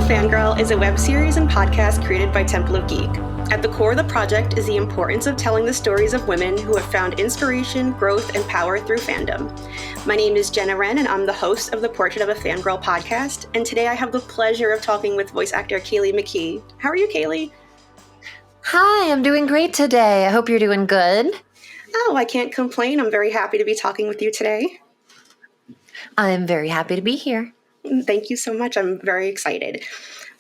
Fangirl is a web series and podcast created by Temple of Geek. At the core of the project is the importance of telling the stories of women who have found inspiration, growth, and power through fandom. My name is Jenna Wren, and I'm the host of the Portrait of a Fangirl podcast, and today I have the pleasure of talking with voice actor Kayleigh McKee. How are you, Kayleigh? Hi, I'm doing great today. I hope you're doing good. Oh, I can't complain. I'm very happy to be talking with you today. I'm very happy to be here. Thank you so much. I'm very excited.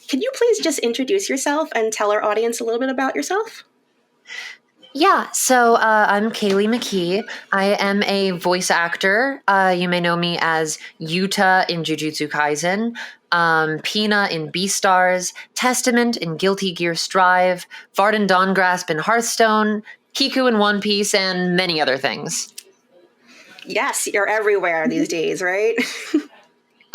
Can you please just introduce yourself and tell our audience a little bit about yourself? Yeah, so I'm Kayleigh McKee. I am a voice actor. You may know me as Yuta in Jujutsu Kaisen, Pina in Beastars, Testament in Guilty Gear Strive, Varden Dawngrasp in Hearthstone, Kiku in One Piece, and many other things. Yes, you're everywhere these days, right?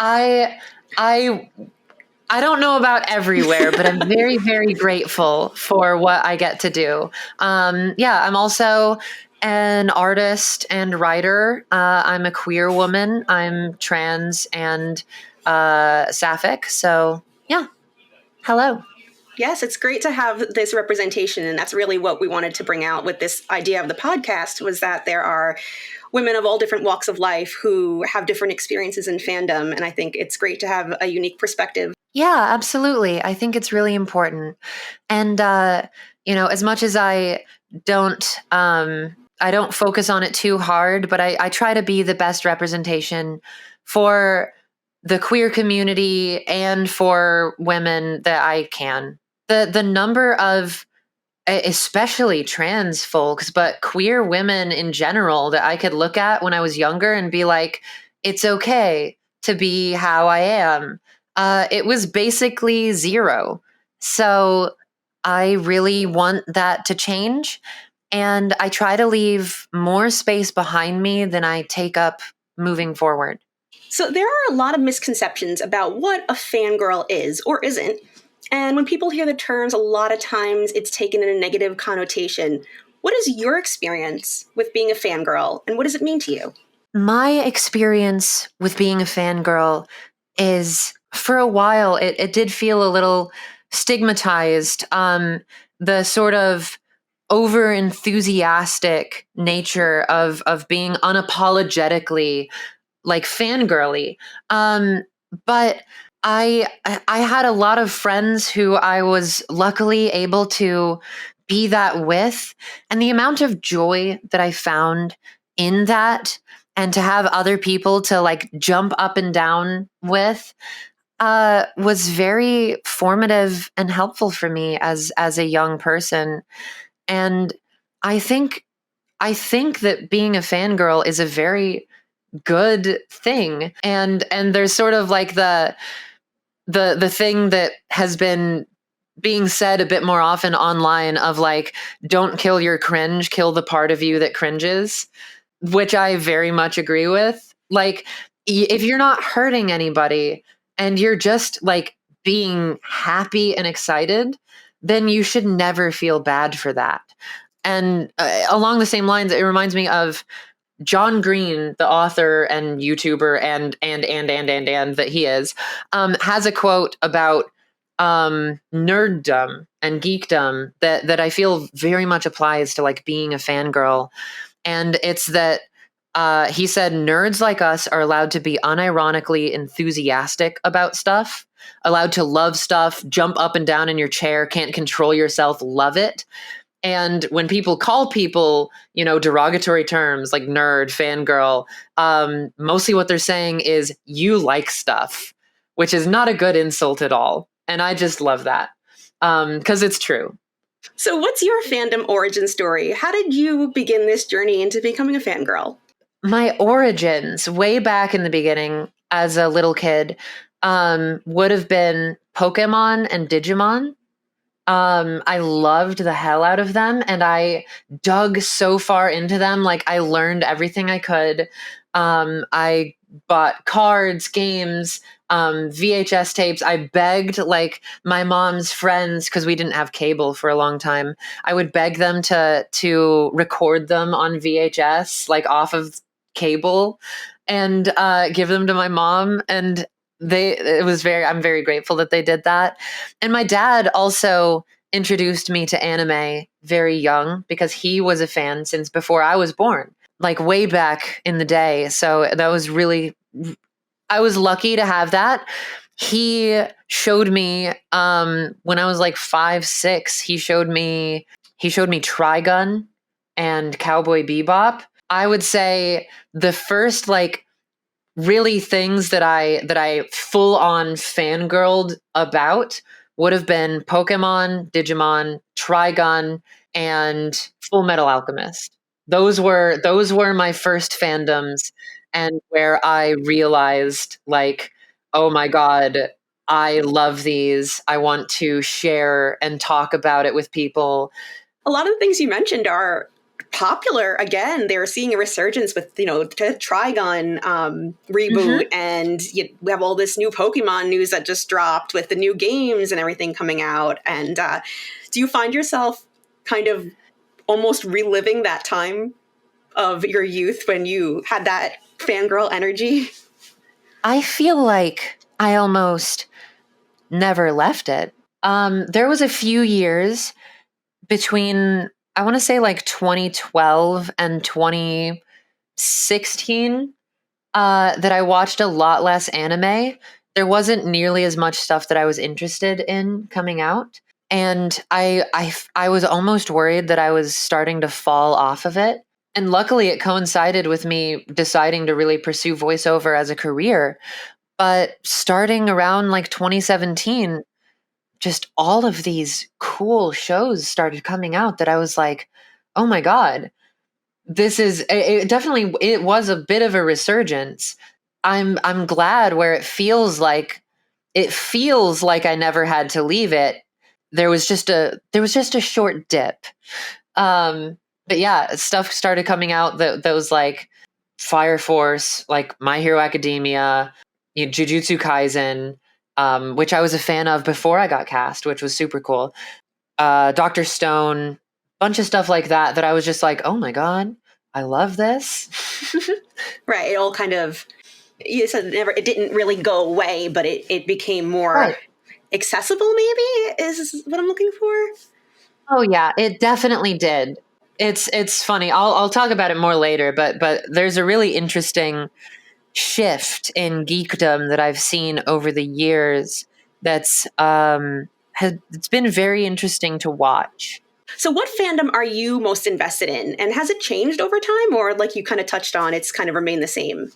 I don't know about everywhere, but I'm very, very grateful for what I get to do. I'm also an artist and writer. I'm a queer woman. I'm trans and sapphic. So, yeah. Hello. Yes, it's great to have this representation, and that's really what we wanted to bring out with this idea of the podcast, was that there are women of all different walks of life who have different experiences in fandom, and I think it's great to have a unique perspective. Yeah, absolutely. I think it's really important. And, as much as I don't focus on it too hard, but I try to be the best representation for the queer community and for women that I can. The number of, especially trans folks, but queer women in general that I could look at when I was younger and be like, it's okay to be how I am. It was basically zero. So I really want that to change. And I try to leave more space behind me than I take up moving forward. So there are a lot of misconceptions about what a fangirl is or isn't. And when people hear the terms, a lot of times it's taken in a negative connotation. What is your experience with being a fangirl, and what does it mean to you? My experience with being a fangirl is, for a while, it did feel a little stigmatized. The sort of over enthusiastic nature of being unapologetically like fangirly. But I had a lot of friends who I was luckily able to be that with, and the amount of joy that I found in that, and to have other people to like jump up and down with, was very formative and helpful for me as a young person. And I think that being a fangirl is a very good thing. And there's sort of like the thing that has been being said a bit more often online of like, don't kill your cringe, kill the part of you that cringes, which I very much agree with. Like, if you're not hurting anybody and you're just like being happy and excited, then you should never feel bad for that. And along the same lines, it reminds me of John Green, the author and YouTuber and that he is, has a quote about nerddom and geekdom that I feel very much applies to like being a fangirl. And it's that he said, nerds like us are allowed to be unironically enthusiastic about stuff, allowed to love stuff, jump up and down in your chair, can't control yourself, love it. And when people call people, derogatory terms like nerd, fangirl, mostly what they're saying is you like stuff, which is not a good insult at all. And I just love that because it's true. So what's your fandom origin story? How did you begin this journey into becoming a fangirl? My origins, way back in the beginning as a little kid, would have been Pokemon and Digimon. I loved the hell out of them, and I dug so far into them. Like, I learned everything I could. I bought cards, games, VHS tapes. I begged like my mom's friends, because we didn't have cable for a long time. I would beg them to record them on VHS, like off of cable, and give them to my mom. And I'm very grateful that they did that. And my dad also introduced me to anime very young because he was a fan since before I was born, like way back in the day. So that was really, I was lucky to have that. He showed me when I was like 5, 6, he showed me Trigun and Cowboy Bebop. I would say the first like really things that I full on fangirled about would have been Pokemon, Digimon, Trigun, and Full Metal Alchemist. Those were my first fandoms, and where I realized like, oh my god, I love these. I want to share and talk about it with people. A lot of the things you mentioned are popular. Again, they're seeing a resurgence with, the Trigon reboot, and we have all this new Pokemon news that just dropped with the new games and everything coming out. And do you find yourself kind of almost reliving that time of your youth when you had that fangirl energy? I feel like I almost never left it. There was a few years between, I want to say like 2012 and 2016, that I watched a lot less anime. There wasn't nearly as much stuff that I was interested in coming out. And I was almost worried that I was starting to fall off of it. And luckily, it coincided with me deciding to really pursue voiceover as a career. But starting around like 2017, just all of these cool shows started coming out that I was like, oh my God, it was a bit of a resurgence. I'm glad where it feels like I never had to leave it. There was just a short dip. But yeah, stuff started coming out that was like Fire Force, like My Hero Academia, Jujutsu Kaisen, which I was a fan of before I got cast, which was super cool. Dr. Stone, bunch of stuff like that I was just like, oh my God, I love this. Right. It all kind of, you said it didn't really go away, but it became more Right. accessible, maybe, is what I'm looking for. Oh yeah, it definitely did. It's funny. I'll talk about it more later, but there's a really interesting shift in geekdom that I've seen over the years it's been very interesting to watch. So what fandom are you most invested in? And has it changed over time, or like you kind of touched on, it's kind of remained the same?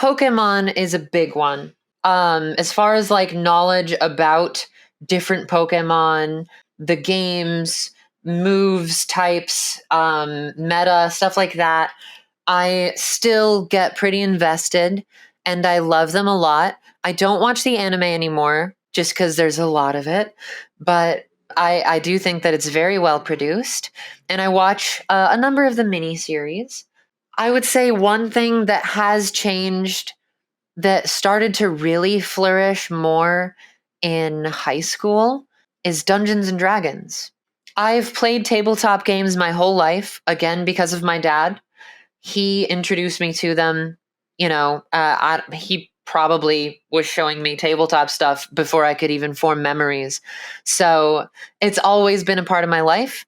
Pokemon is a big one. As far as like knowledge about different Pokemon, the games, moves, types, meta, stuff like that, I still get pretty invested and I love them a lot. I don't watch the anime anymore just because there's a lot of it, but I do think that it's very well produced. And I watch a number of the miniseries. I would say one thing that has changed that started to really flourish more in high school is Dungeons and Dragons. I've played tabletop games my whole life, again, because of my dad. He introduced me to them. He probably was showing me tabletop stuff before I could even form memories. So it's always been a part of my life.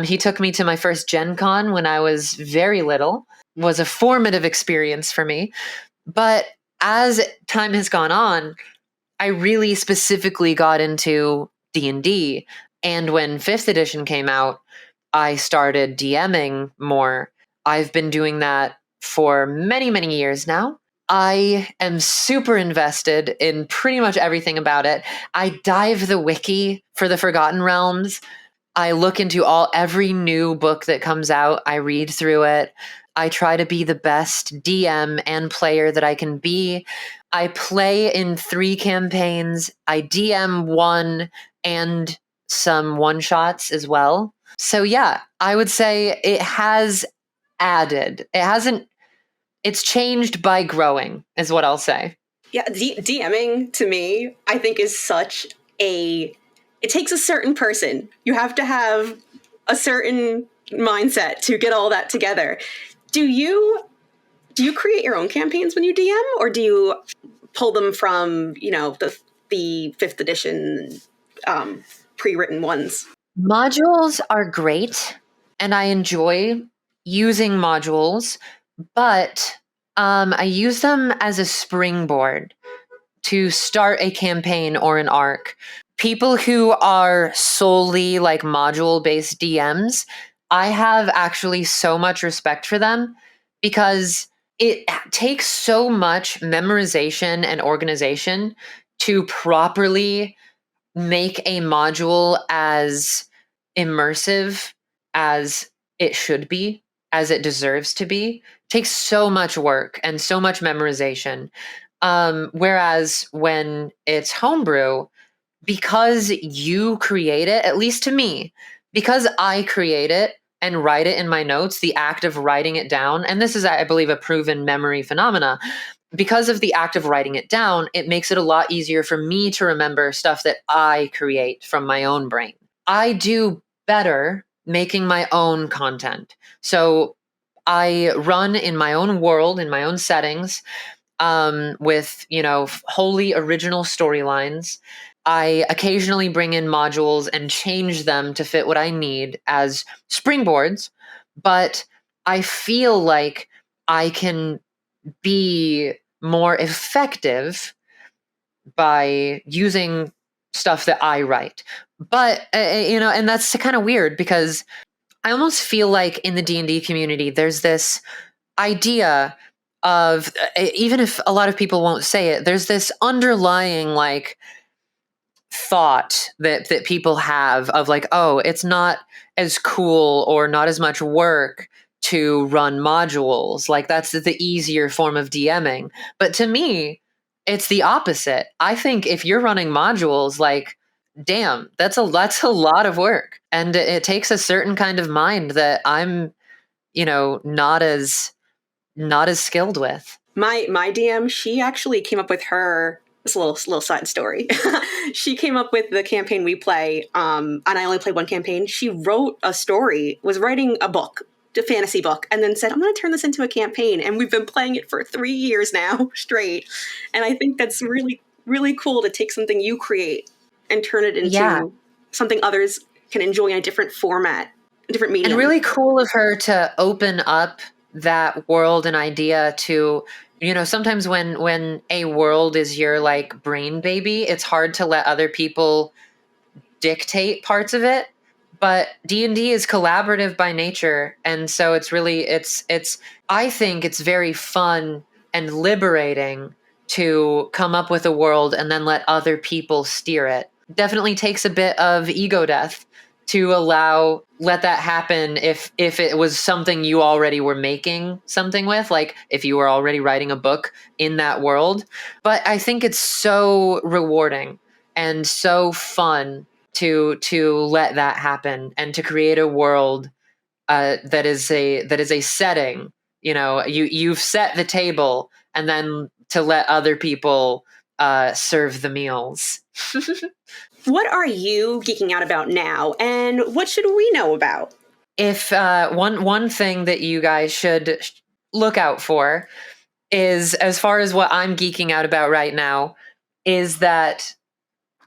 He took me to my first Gen Con when I was very little. It was a formative experience for me. But as time has gone on, I really specifically got into D&D. And when 5th edition came out, I started DMing more. I've been doing that for many, many years now. I am super invested in pretty much everything about it. I dive the wiki for the Forgotten Realms. I look into every new book that comes out. I read through it. I try to be the best DM and player that I can be. I play in 3 campaigns. I DM 1 and some one-shots as well. So yeah, I would say it has added. It's changed by growing, is what I'll say. Yeah, DMing to me, I think is it takes a certain person. You have to have a certain mindset to get all that together. Do you create your own campaigns when you DM, or do you pull them from, the fifth edition pre-written ones. Modules are great, and I enjoy using modules, but I use them as a springboard to start a campaign or an arc. People who are solely like module based DMs, I have actually so much respect for them because it takes so much memorization and organization to properly make a module as immersive as it should be, as it deserves to be. It takes so much work and so much memorization. Whereas when it's homebrew, because you create it, at least to me, because I create it and write it in my notes, the act of writing it down, and this is, I believe, a proven memory phenomena. Because of the act of writing it down, it makes it a lot easier for me to remember stuff that I create from my own brain. I do better making my own content. So I run in my own world, in my own settings, with, wholly original storylines. I occasionally bring in modules and change them to fit what I need as springboards, but I feel like I can be more effective by using stuff that I write. But and that's kind of weird because I almost feel like in the D&D community there's this idea of, even if a lot of people won't say it, there's this underlying like thought that people have of like, oh, it's not as cool or not as much work to run modules. Like that's the easier form of DMing. But to me, it's the opposite. I think if you're running modules, like, damn, that's a lot of work. And it takes a certain kind of mind that I'm, not as skilled with. My DM, she actually came up with this little side story. She came up with the campaign we play, and I only played one campaign. She wrote a story, was writing a book, a fantasy book, and then said, I'm going to turn this into a campaign. And we've been playing it for 3 years now straight. And I think that's really, really cool to take something you create and turn it into something others can enjoy in a different format, a different medium. And really cool of her to open up that world and idea to, sometimes when a world is your like brain baby, it's hard to let other people dictate parts of it. But D&D is collaborative by nature, and so it's I think it's very fun and liberating to come up with a world and then let other people steer it. Definitely takes a bit of ego death to let that happen if it was something you already were making something with, like if you were already writing a book in that world. But I think it's so rewarding and so fun to let that happen and to create a world that is a setting. You've set the table, and then to let other people serve the meals. What are you geeking out about now, and what should we know about? If one thing that you guys should look out for is, as far as what I'm geeking out about right now, is that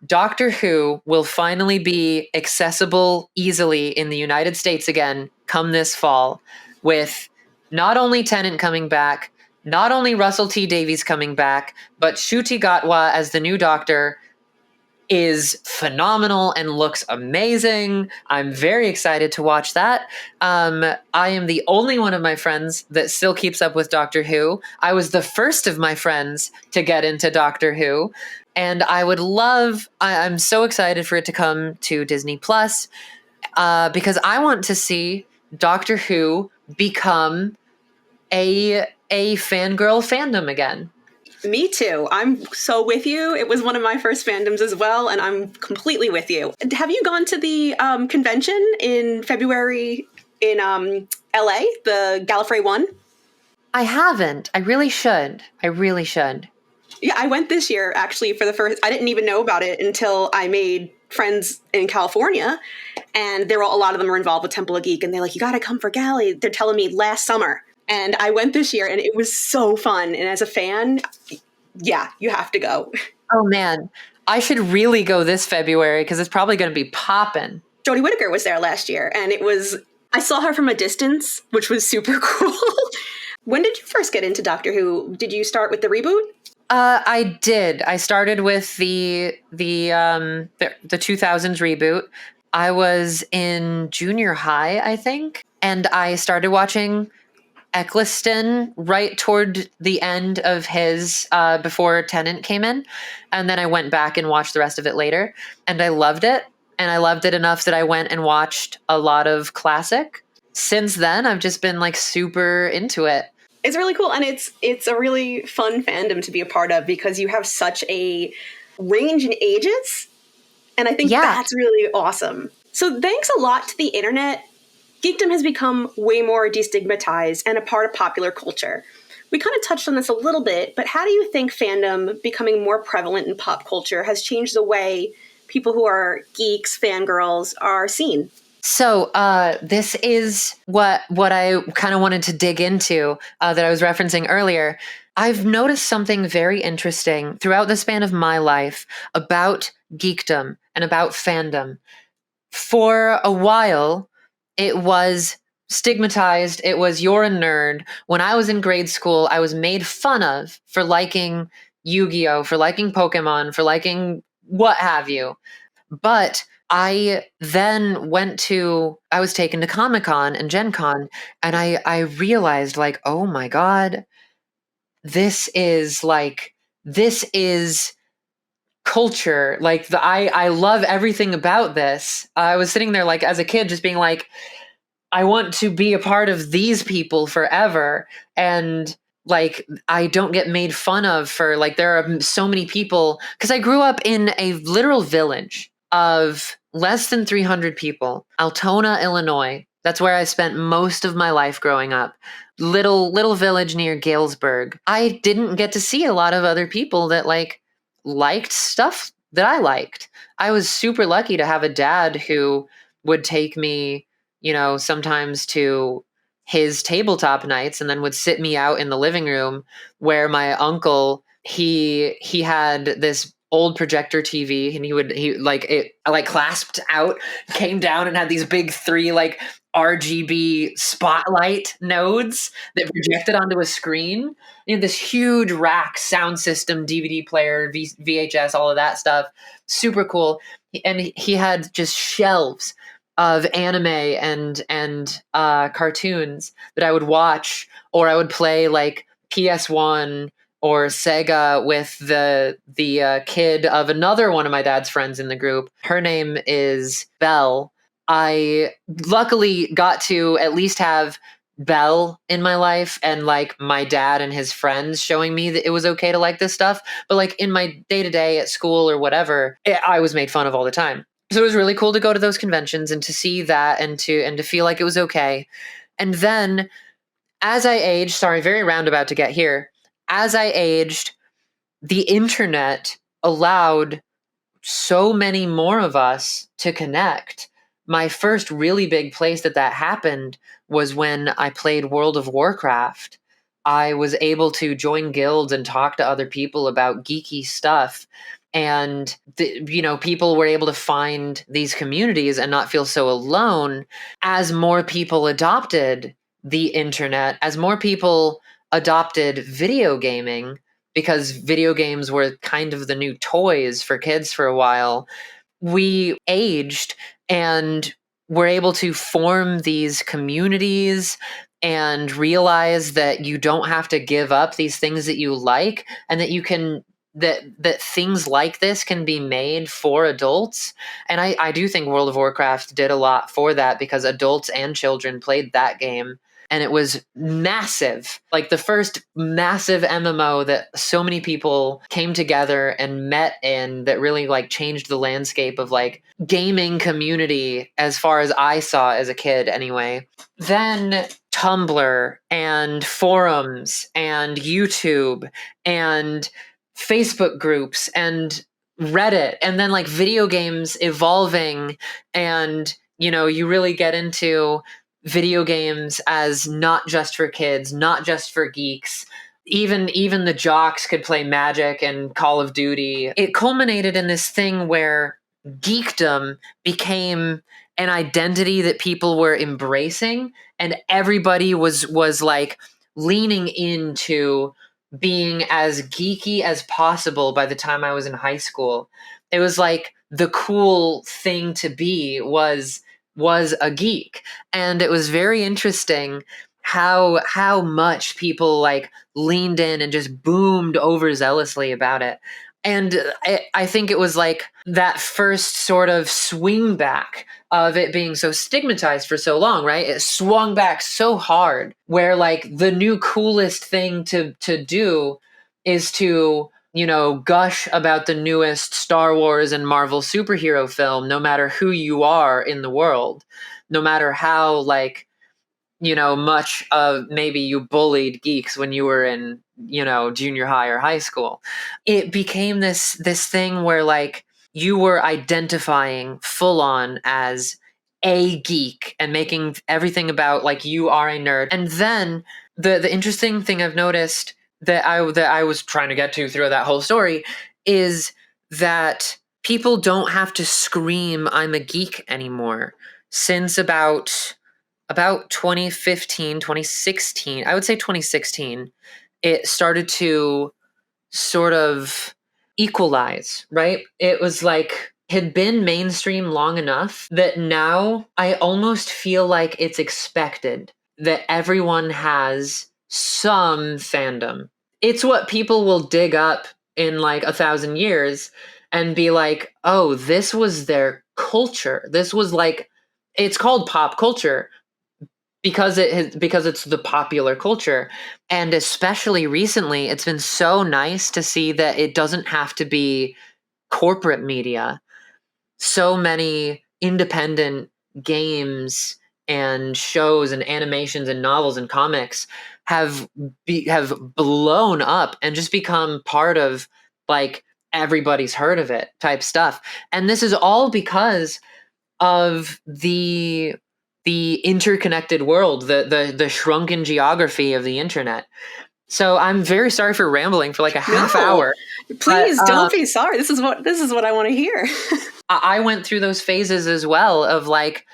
Doctor Who will finally be accessible easily in the United States again come this fall, with not only Tennant coming back, not only Russell T Davies coming back, but Ncuti Gatwa as the new Doctor is phenomenal and looks amazing. I'm very excited to watch that. I am the only one of my friends that still keeps up with Doctor Who. I was the first of my friends to get into Doctor Who. And I'm so excited for it to come to Disney Plus, because I want to see Doctor Who become a fangirl fandom again. Me too. I'm so with you. It was one of my first fandoms as well, and I'm completely with you. Have you gone to the convention in February in LA, the Gallifrey one? I haven't. I really should. Yeah, I went this year actually for the first. I didn't even know about it until I made friends in California, and a lot of them were involved with Temple of Geek, and they're like, "You got to come for Galley." They're telling me last summer. And I went this year, and it was so fun. And as a fan, Yeah, you have to go. Oh man, I should really go this February because it's probably going to be popping. Jodie Whittaker was there last year, and I saw her from a distance, which was super cool. When did you first get into Doctor Who? Did you start with the reboot? I did. I started with the 2000s reboot. I was in junior high, I think, and I started watching Eccleston right toward the end of his before Tennant came in, and then I went back and watched the rest of it later, and I loved it, and I loved it enough that I went and watched a lot of classic. Since then, I've just been like super into it. It's really cool, and it's a really fun fandom to be a part of because you have such a range in ages, and I think that's really awesome. So thanks a lot to the internet, geekdom has become way more destigmatized and a part of popular culture. We kind of touched on this a little bit, but how do you think fandom becoming more prevalent in pop culture has changed the way people who are geeks, fangirls, are seen? So this is what I kind of wanted to dig into that I was referencing earlier. I've noticed something very interesting throughout the span of my life about geekdom and about fandom. For a while, it was stigmatized. It was you're a nerd. When I was in grade school, I was made fun of for liking Yu-Gi-Oh, for liking Pokemon, for liking what have you. But I then I was taken to Comic-Con and Gen Con, and I realized like, oh my God, this is culture. Like I love everything about this. I was sitting there like as a kid just being like, I want to be a part of these people forever. And like I don't get made fun of for like there are so many people because I grew up in a literal village of less than 300 people, Altona, Illinois. That's where I spent most of my life growing up. Little village near Galesburg. I didn't get to see a lot of other people that liked stuff that I liked. I was super lucky to have a dad who would take me, sometimes to his tabletop nights and then would sit me out in the living room where my uncle, he had this old projector TV and he like it like clasped out, came down and had these big 3 like RGB spotlight nodes that projected onto a screen. This huge rack, sound system, DVD player, VHS, all of that stuff. Super cool. And he had just shelves of anime and cartoons that I would watch, or I would play like PS1 or Sega with the kid of another one of my dad's friends in the group. Her name is Belle. I luckily got to at least have Belle in my life and like my dad and his friends showing me that it was okay to like this stuff. But like in my day to day at school or whatever, I was made fun of all the time. So it was really cool to go to those conventions and to see that and to feel like it was okay. And then as I aged, sorry, very roundabout to get here. As I aged, the internet allowed so many more of us to connect. My first really big place that happened was when I played World of Warcraft. I was able to join guilds and talk to other people about geeky stuff. And, people were able to find these communities and not feel so alone as more people adopted the internet, as more people adopted video gaming, because video games were kind of the new toys for kids for a while. We aged and were able to form these communities and realize that you don't have to give up these things that you like, and that you can that things like this can be made for adults. And I do think World of Warcraft did a lot for that, because adults and children played that game. And it was massive, like the first massive MMO that so many people came together and met in, that really like changed the landscape of like gaming community as far as I saw as a kid anyway. Then Tumblr and forums and YouTube and Facebook groups and Reddit, and then like video games evolving, and you really get into video games as not just for kids, not just for geeks, even the jocks could play Magic and Call of Duty. It culminated in this thing where geekdom became an identity that people were embracing, and everybody was like leaning into being as geeky as possible. By the time I was in high school, it was like the cool thing to be was a geek. And it was very interesting how much people like leaned in and just boomed overzealously about it. And I think it was like that first sort of swing back of it being so stigmatized for so long, right? It swung back so hard where like the new coolest thing to do is to, you know, gush about the newest Star Wars and Marvel superhero film, no matter who you are in the world, no matter how like, you know, much of maybe you bullied geeks when you were in, you know, junior high or high school. It became this thing where like you were identifying full on as a geek and making everything about like you are a nerd. And then the interesting thing I've noticed that I was trying to get to through that whole story is that people don't have to scream I'm a geek anymore. Since about 2015, 2016, I would say 2016, it started to sort of equalize, right? It was like had been mainstream long enough that now I almost feel like it's expected that everyone has some fandom. It's what people will dig up in like 1,000 years and be like, oh, this was their culture. This was like, it's called pop culture because it's the popular culture. And especially recently, it's been so nice to see that it doesn't have to be corporate media. So many independent games and shows and animations and novels and comics have blown up and just become part of like everybody's heard of it type stuff. And this is all because of the interconnected world, the shrunken geography of the internet. So I'm very sorry for rambling for like a half hour. Please don't be sorry. This is what I want to hear. I went through those phases as well of like,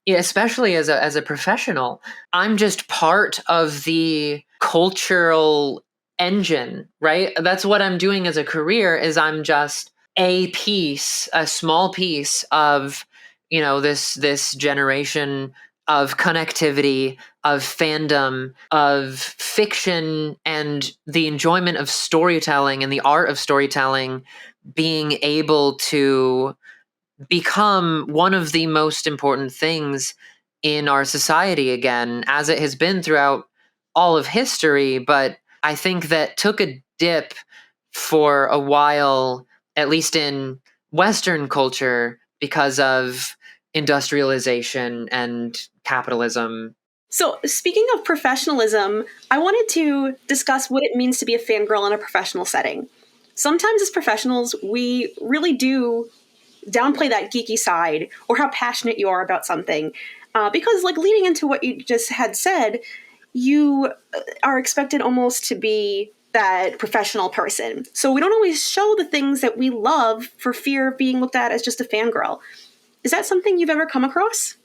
especially as a professional, I'm just part of the cultural engine, right? That's what I'm doing as a career is I'm just a small piece of, you know, this generation of connectivity, of fandom, of fiction, and the enjoyment of storytelling and the art of storytelling being able to become one of the most important things in our society again, as it has been throughout all of history. But I think that took a dip for a while, at least in Western culture, because of industrialization and capitalism. So, speaking of professionalism, I wanted to discuss what it means to be a fangirl in a professional setting. Sometimes as professionals, we really do downplay that geeky side or how passionate you are about something. Because, like, leading into what you just had said, you are expected almost to be that professional person. So we don't always show the things that we love for fear of being looked at as just a fangirl. Is that something you've ever come across?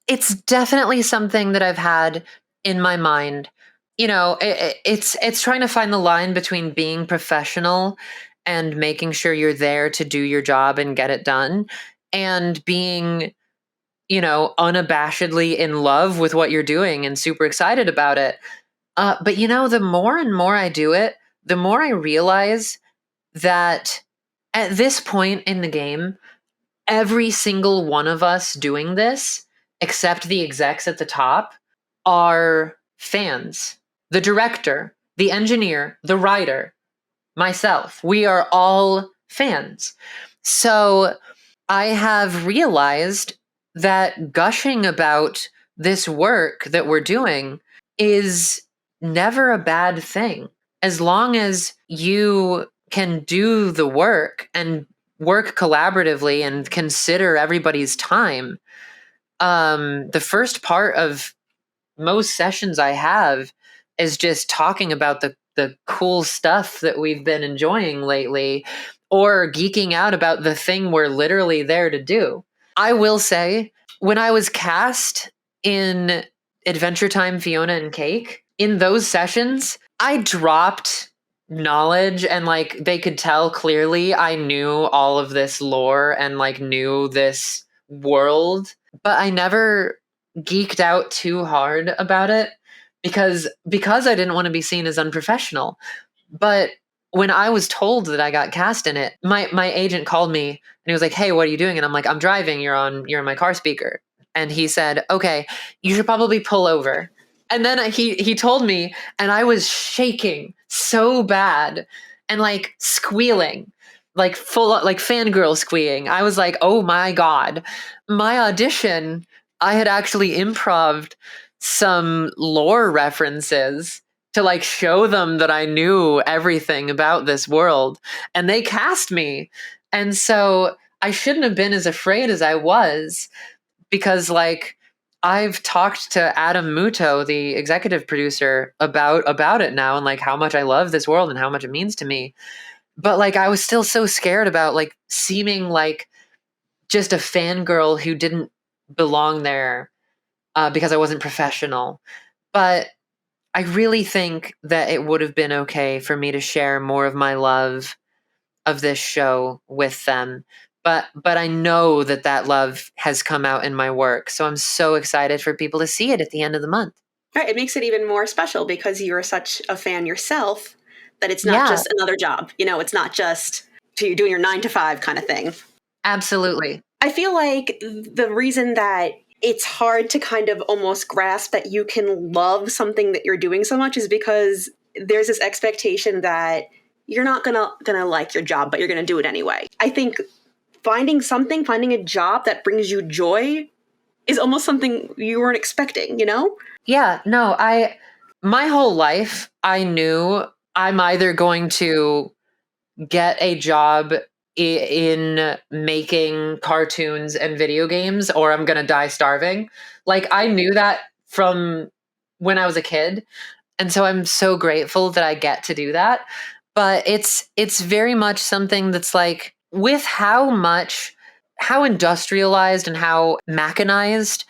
It's definitely something that I've had in my mind. You know, it's trying to find the line between being professional and making sure you're there to do your job and get it done, and being, you know, unabashedly in love with what you're doing and super excited about it. But you know, the more and more I do it, the more I realize that at this point in the game, every single one of us doing this, except the execs at the top, are fans. The director, the engineer, the writer, myself, we are all fans. So I have realized that gushing about this work that we're doing is never a bad thing. As long as you can do the work and work collaboratively and consider everybody's time. The first part of most sessions I have is just talking about the cool stuff that we've been enjoying lately, or geeking out about the thing we're literally there to do. I will say, when I was cast in Adventure Time Fiona and Cake, in those sessions, I dropped knowledge, and like they could tell clearly I knew all of this lore and like knew this world, but I never geeked out too hard about it because I didn't want to be seen as unprofessional. But when I was told that I got cast in it, my agent called me and he was like, "Hey, what are you doing?" And I'm like, "I'm driving. You're on my car speaker." And he said, "Okay, you should probably pull over." And then he told me, and I was shaking so bad and like squealing, like full like fangirl squealing. I was like, "Oh my god." My audition, I had actually improv'd some lore references to like show them that I knew everything about this world, and they cast me. And so I shouldn't have been as afraid as I was, because like I've talked to Adam Muto, the executive producer, about it now, and like how much I love this world and how much it means to me. But like I was still so scared about like seeming like just a fangirl who didn't belong there because I wasn't professional. But I really think that it would have been okay for me to share more of my love of this show with them. But I know that love has come out in my work. So I'm so excited for people to see it at the end of the month. Right. It makes it even more special because you're such a fan yourself that it's not Yeah, just another job. It's not just you're doing your 9 to 5 kind of thing. absolutely. I feel like the reason that it's hard to kind of almost grasp that you can love something that you're doing so much is because there's this expectation that you're not gonna like your job, but you're gonna do it anyway. I think finding a job that brings you joy is almost something you weren't expecting, Yeah, no, my whole life I knew I'm either going to get a job in making cartoons and video games, or I'm going to die starving. Like I knew that from when I was a kid. And so I'm so grateful that I get to do that. But it's very much something that's like, with how industrialized and how mechanized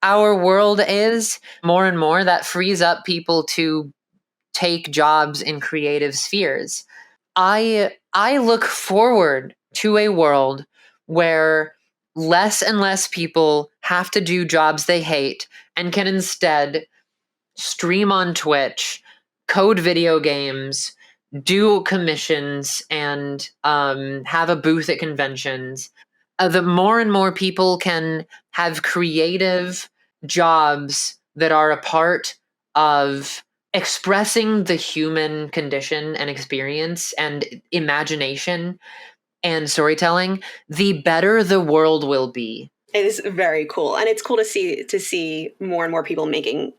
our world is, more and more that frees up people to take jobs in creative spheres. I look forward to a world where less and less people have to do jobs they hate and can instead stream on Twitch, code video games, do commissions, and have a booth at conventions. The more and more people can have creative jobs that are a part of expressing the human condition and experience and imagination and storytelling, the better the world will be. It is very cool. And it's cool to see more and more people making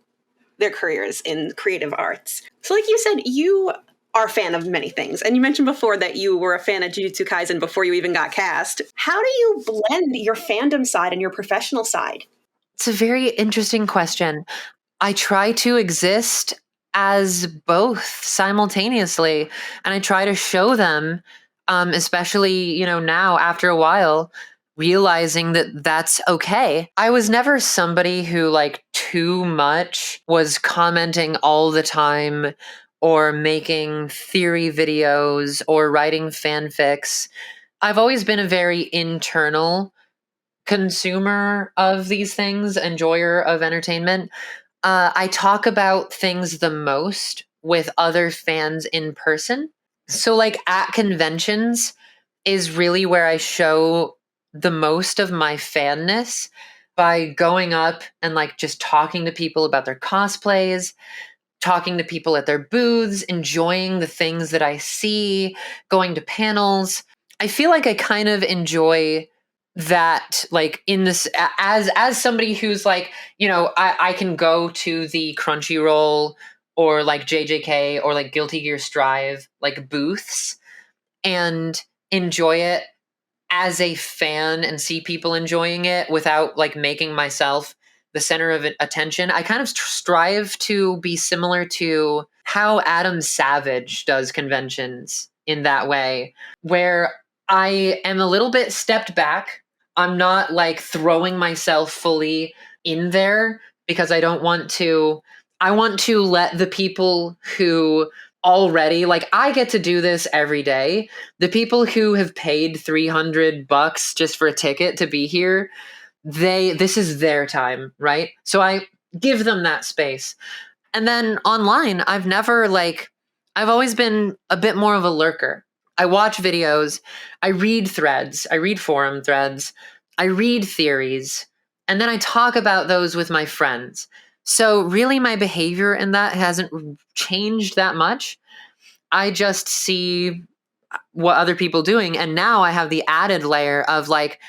their careers in creative arts. So like you said, you are a fan of many things. And you mentioned before that you were a fan of Jujutsu Kaisen before you even got cast. How do you blend your fandom side and your professional side? It's a very interesting question. I try to exist as both simultaneously, and I try to show them, especially, now after a while, realizing that that's okay. I was never somebody who like too much was commenting all the time or making theory videos or writing fanfics. I've always been a very internal consumer of these things, enjoyer of entertainment. I talk about things the most with other fans in person. So, like at conventions, is really where I show the most of my fanness, by going up and like just talking to people about their cosplays, talking to people at their booths, enjoying the things that I see, going to panels. I feel like I kind of enjoy that, like in this, as somebody who's like, I can go to the Crunchyroll or like JJK or like Guilty Gear Strive like booths and enjoy it as a fan and see people enjoying it without like making myself the center of attention. I kind of strive to be similar to how Adam Savage does conventions in that way, where I am a little bit stepped back. I'm not like throwing myself fully in there because I want to let the people who already, like, I get to do this every day. The people who have paid $300 just for a ticket to be here, this is their time, right? So I give them that space. And then online, I've always been a bit more of a lurker. I watch videos, I read threads, I read forum threads, I read theories, and then I talk about those with my friends. So really my behavior in that hasn't changed that much. I just see what other people doing. And now I have the added layer of like,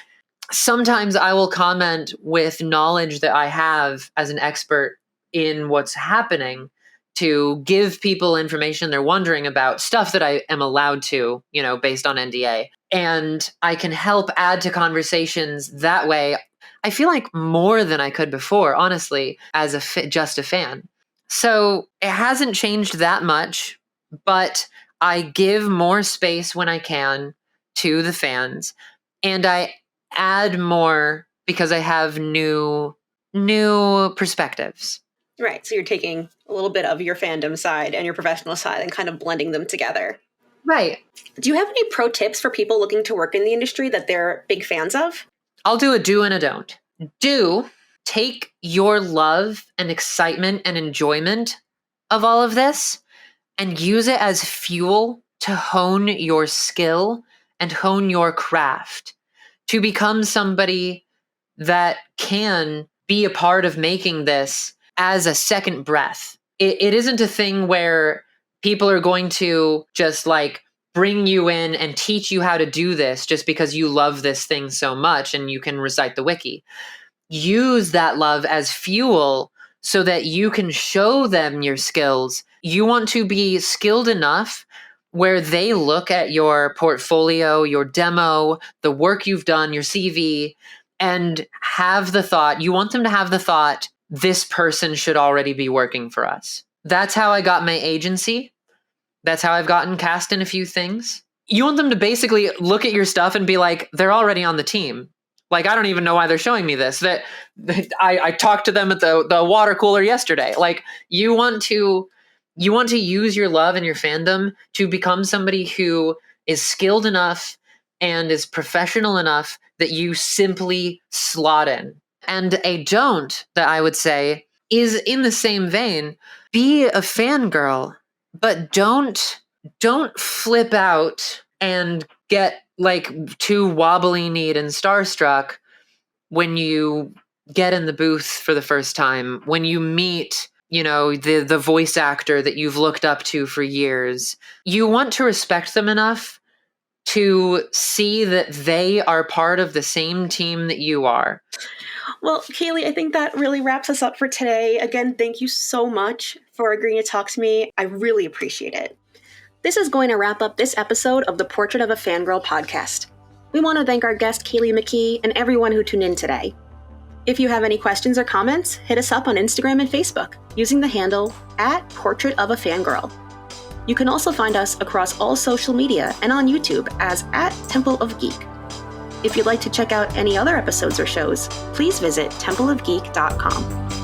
sometimes I will comment with knowledge that I have as an expert in what's happening to give people information they're wondering about, stuff that I am allowed to, based on NDA. And I can help add to conversations that way. I feel like more than I could before, honestly, as just a fan. So it hasn't changed that much, but I give more space when I can to the fans, and I add more because I have new perspectives. Right. So you're taking a little bit of your fandom side and your professional side and kind of blending them together. Right. Do you have any pro tips for people looking to work in the industry that they're big fans of? I'll do a do and a don't. Do take your love and excitement and enjoyment of all of this and use it as fuel to hone your skill and hone your craft, to become somebody that can be a part of making this as a second breath. It isn't a thing where people are going to just like bring you in and teach you how to do this just because you love this thing so much and you can recite the wiki. Use that love as fuel so that you can show them your skills. You want to be skilled enough where they look at your portfolio, your demo, the work you've done, your CV, and have the thought, you want them to have the thought, this person should already be working for us. That's how I got my agency. That's how I've gotten cast in a few things. You want them to basically look at your stuff and be like, they're already on the team. Like, I don't even know why they're showing me this. That I talked to them at the water cooler yesterday. Like, you want to use your love and your fandom to become somebody who is skilled enough and is professional enough that you simply slot in. And a don't that I would say is in the same vein, be a fangirl, but don't flip out and get like too wobbly-kneed and starstruck when you get in the booth for the first time, when you meet, the voice actor that you've looked up to for years. You want to respect them enough to see that they are part of the same team that you are. Well, Kayleigh, I think that really wraps us up for today. Again, thank you so much for agreeing to talk to me. I really appreciate it. This is going to wrap up this episode of the Portrait of a Fangirl podcast. We want to thank our guest, Kayleigh McKee, and everyone who tuned in today. If you have any questions or comments, hit us up on Instagram and Facebook using the handle @PortraitOfAFangirl. You can also find us across all social media and on YouTube as @Temple of Geek. If you'd like to check out any other episodes or shows, please visit templeofgeek.com.